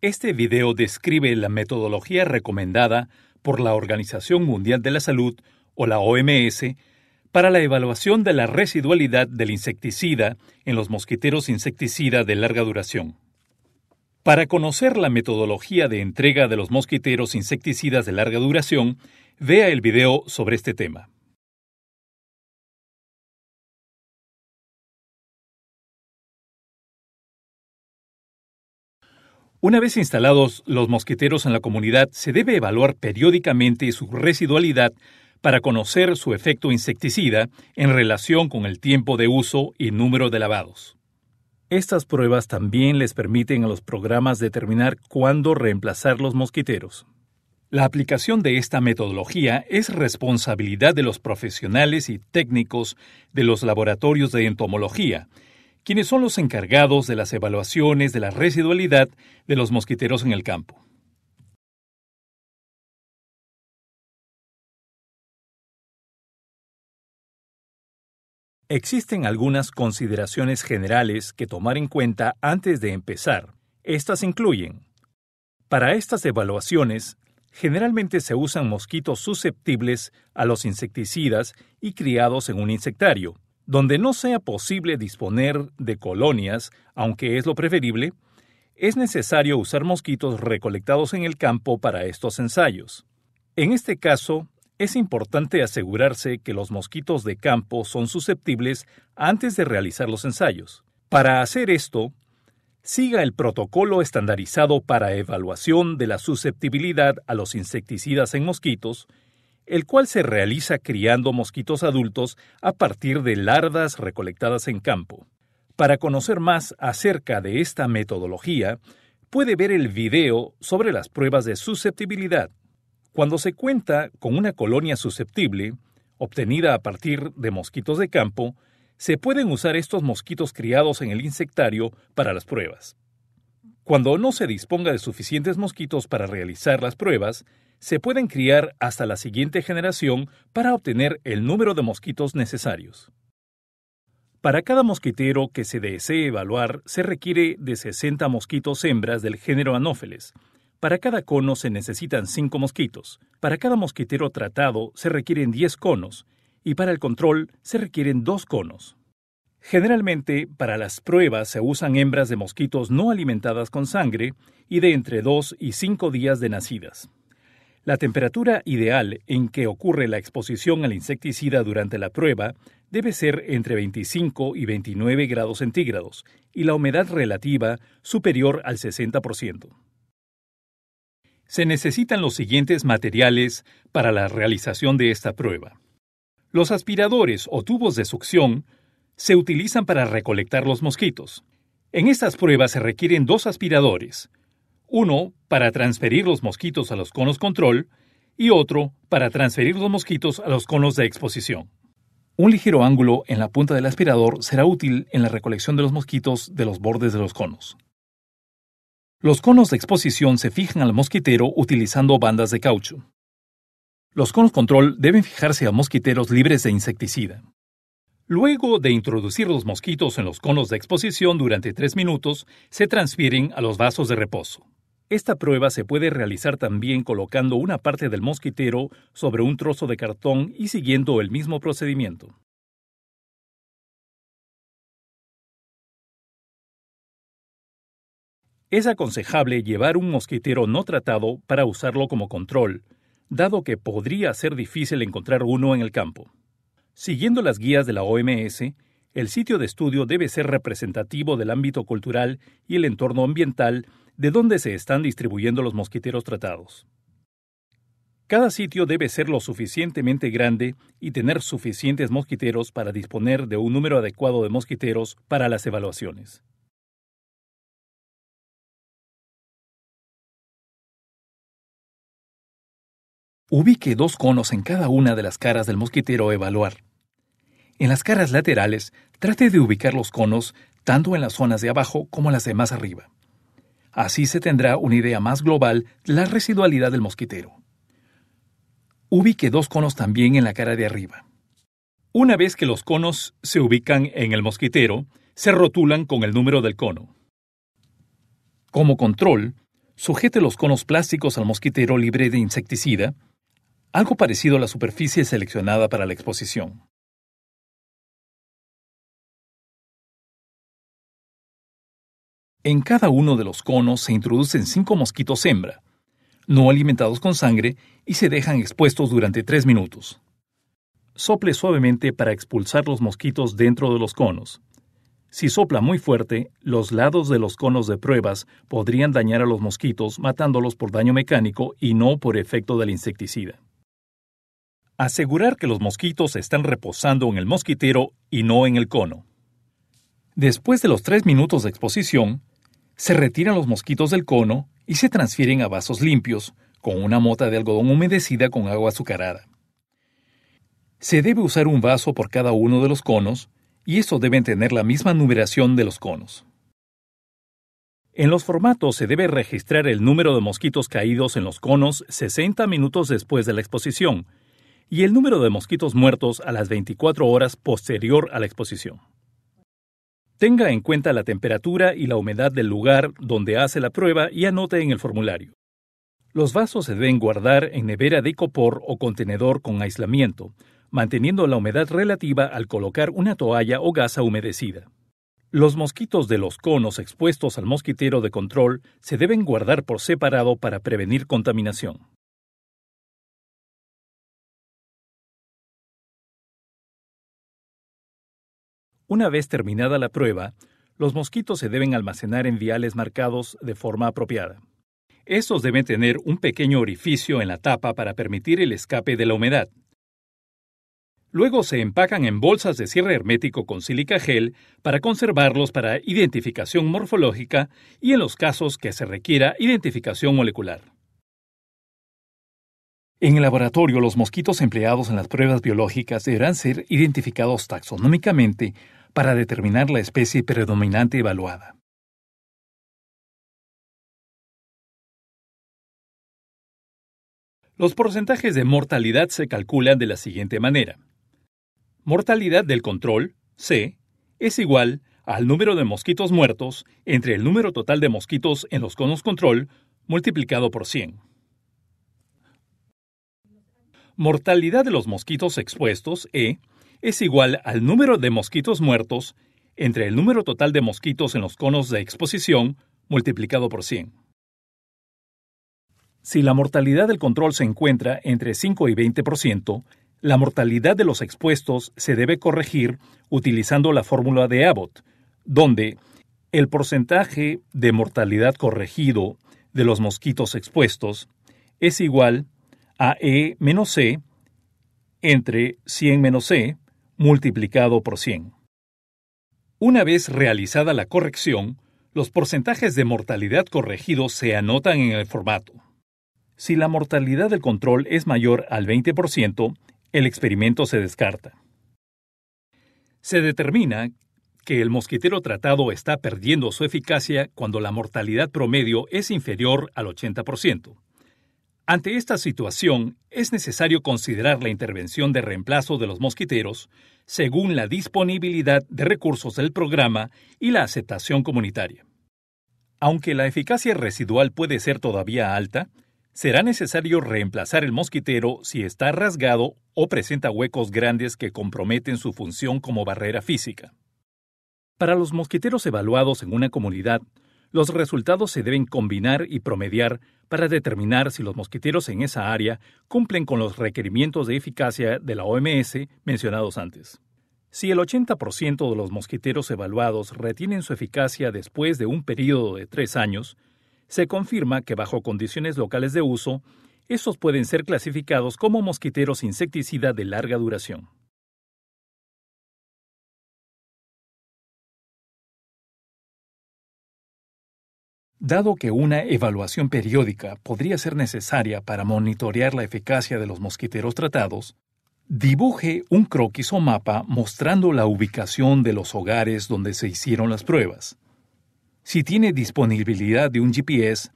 Este video describe la metodología recomendada por la Organización Mundial de la Salud, o la OMS, para la evaluación de la residualidad del insecticida en los mosquiteros insecticida de larga duración. Para conocer la metodología de entrega de los mosquiteros insecticidas de larga duración, vea el video sobre este tema. Una vez instalados los mosquiteros en la comunidad, se debe evaluar periódicamente su residualidad para conocer su efecto insecticida en relación con el tiempo de uso y número de lavados. Estas pruebas también les permiten a los programas determinar cuándo reemplazar los mosquiteros. La aplicación de esta metodología es responsabilidad de los profesionales y técnicos de los laboratorios de entomología, quienes son los encargados de las evaluaciones de la residualidad de los mosquiteros en el campo. Existen algunas consideraciones generales que tomar en cuenta antes de empezar. Estas incluyen: para estas evaluaciones, generalmente se usan mosquitos susceptibles a los insecticidas y criados en un insectario. Donde no sea posible disponer de colonias, aunque es lo preferible, es necesario usar mosquitos recolectados en el campo para estos ensayos. En este caso, es importante asegurarse que los mosquitos de campo son susceptibles antes de realizar los ensayos. Para hacer esto, siga el protocolo estandarizado para evaluación de la susceptibilidad a los insecticidas en mosquitos, el cual se realiza criando mosquitos adultos a partir de larvas recolectadas en campo. Para conocer más acerca de esta metodología, puede ver el video sobre las pruebas de susceptibilidad. Cuando se cuenta con una colonia susceptible, obtenida a partir de mosquitos de campo, se pueden usar estos mosquitos criados en el insectario para las pruebas. Cuando no se disponga de suficientes mosquitos para realizar las pruebas, se pueden criar hasta la siguiente generación para obtener el número de mosquitos necesarios. Para cada mosquitero que se desee evaluar, se requiere de 60 mosquitos hembras del género Anopheles. Para cada cono se necesitan 5 mosquitos. Para cada mosquitero tratado se requieren 10 conos, y para el control se requieren 2 conos. Generalmente, para las pruebas se usan hembras de mosquitos no alimentadas con sangre y de entre 2 y 5 días de nacidas. La temperatura ideal en que ocurre la exposición al insecticida durante la prueba debe ser entre 25 y 29 grados centígrados y la humedad relativa superior al 60%. Se necesitan los siguientes materiales para la realización de esta prueba. Los aspiradores o tubos de succión se utilizan para recolectar los mosquitos. En estas pruebas se requieren 2 aspiradores, uno para transferir los mosquitos a los conos control y otro para transferir los mosquitos a los conos de exposición. Un ligero ángulo en la punta del aspirador será útil en la recolección de los mosquitos de los bordes de los conos. Los conos de exposición se fijan al mosquitero utilizando bandas de caucho. Los conos control deben fijarse a mosquiteros libres de insecticida. Luego de introducir los mosquitos en los conos de exposición durante 3 minutos, se transfieren a los vasos de reposo. Esta prueba se puede realizar también colocando una parte del mosquitero sobre un trozo de cartón y siguiendo el mismo procedimiento. Es aconsejable llevar un mosquitero no tratado para usarlo como control, dado que podría ser difícil encontrar uno en el campo. Siguiendo las guías de la OMS, el sitio de estudio debe ser representativo del ámbito cultural y el entorno ambiental de donde se están distribuyendo los mosquiteros tratados. Cada sitio debe ser lo suficientemente grande y tener suficientes mosquiteros para disponer de un número adecuado de mosquiteros para las evaluaciones. Ubique 2 conos en cada una de las caras del mosquitero a evaluar. En las caras laterales, trate de ubicar los conos tanto en las zonas de abajo como en las de más arriba. Así se tendrá una idea más global de la residualidad del mosquitero. Ubique 2 conos también en la cara de arriba. Una vez que los conos se ubican en el mosquitero, se rotulan con el número del cono. Como control, Sujete los conos plásticos al mosquitero libre de insecticida, algo parecido a la superficie seleccionada para la exposición. En cada uno de los conos se introducen 5 mosquitos hembra, no alimentados con sangre, y se dejan expuestos durante 3 minutos. Sople suavemente para expulsar los mosquitos dentro de los conos. Si sopla muy fuerte, los lados de los conos de pruebas podrían dañar a los mosquitos matándolos por daño mecánico y no por efecto del insecticida. Asegurar que los mosquitos están reposando en el mosquitero y no en el cono. Después de los 3 minutos de exposición, se retiran los mosquitos del cono y se transfieren a vasos limpios, con una mota de algodón humedecida con agua azucarada. Se debe usar un vaso por cada uno de los conos, y estos deben tener la misma numeración de los conos. En los formatos se debe registrar el número de mosquitos caídos en los conos 60 minutos después de la exposición, y el número de mosquitos muertos a las 24 horas posterior a la exposición. Tenga en cuenta la temperatura y la humedad del lugar donde hace la prueba y anote en el formulario. Los vasos se deben guardar en nevera de icopor o contenedor con aislamiento, manteniendo la humedad relativa al colocar una toalla o gasa humedecida. Los mosquitos de los conos expuestos al mosquitero de control se deben guardar por separado para prevenir contaminación. Una vez terminada la prueba, los mosquitos se deben almacenar en viales marcados de forma apropiada. Estos deben tener un pequeño orificio en la tapa para permitir el escape de la humedad. Luego se empacan en bolsas de cierre hermético con sílica gel para conservarlos para identificación morfológica y en los casos que se requiera identificación molecular. En el laboratorio, los mosquitos empleados en las pruebas biológicas deberán ser identificados taxonómicamente para determinar la especie predominante evaluada. Los porcentajes de mortalidad se calculan de la siguiente manera. Mortalidad del control, C, es igual al número de mosquitos muertos entre el número total de mosquitos en los conos control multiplicado por 100. Mortalidad de los mosquitos expuestos, E, es igual al número de mosquitos muertos entre el número total de mosquitos en los conos de exposición multiplicado por 100. Si la mortalidad del control se encuentra entre 5 y 20%, la mortalidad de los expuestos se debe corregir utilizando la fórmula de Abbott, donde el porcentaje de mortalidad corregido de los mosquitos expuestos es igual a E menos C entre 100 menos C multiplicado por 100. Una vez realizada la corrección, los porcentajes de mortalidad corregidos se anotan en el formato. Si la mortalidad del control es mayor al 20%, el experimento se descarta. Se determina que el mosquitero tratado está perdiendo su eficacia cuando la mortalidad promedio es inferior al 80%. Ante esta situación, es necesario considerar la intervención de reemplazo de los mosquiteros según la disponibilidad de recursos del programa y la aceptación comunitaria. Aunque la eficacia residual puede ser todavía alta, será necesario reemplazar el mosquitero si está rasgado o presenta huecos grandes que comprometen su función como barrera física. Para los mosquiteros evaluados en una comunidad, los resultados se deben combinar y promediar para determinar si los mosquiteros en esa área cumplen con los requerimientos de eficacia de la OMS mencionados antes. Si el 80% de los mosquiteros evaluados retienen su eficacia después de un período de 3 años, se confirma que bajo condiciones locales de uso, estos pueden ser clasificados como mosquiteros insecticida de larga duración. Dado que una evaluación periódica podría ser necesaria para monitorear la eficacia de los mosquiteros tratados, dibuje un croquis o mapa mostrando la ubicación de los hogares donde se hicieron las pruebas. Si tiene disponibilidad de un GPS,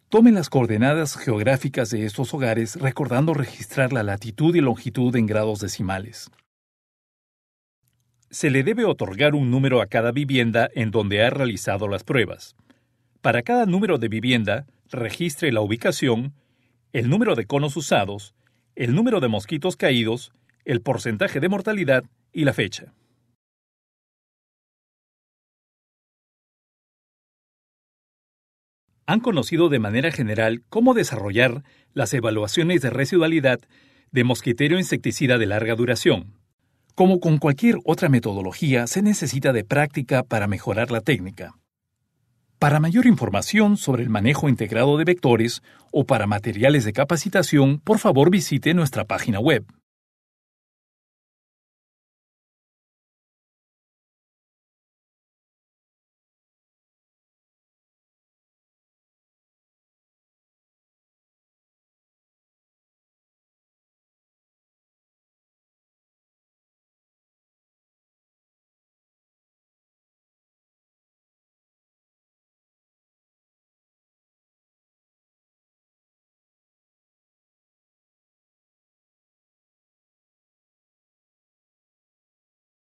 tome las coordenadas geográficas de estos hogares recordando registrar la latitud y longitud en grados decimales. Se le debe otorgar un número a cada vivienda en donde ha realizado las pruebas. Para cada número de vivienda, registre la ubicación, el número de conos usados, el número de mosquitos caídos, el porcentaje de mortalidad y la fecha. Han conocido de manera general cómo desarrollar las evaluaciones de residualidad de mosquitero insecticida de larga duración. Como con cualquier otra metodología, se necesita de práctica para mejorar la técnica. Para mayor información sobre el manejo integrado de vectores o para materiales de capacitación, por favor visite nuestra página web.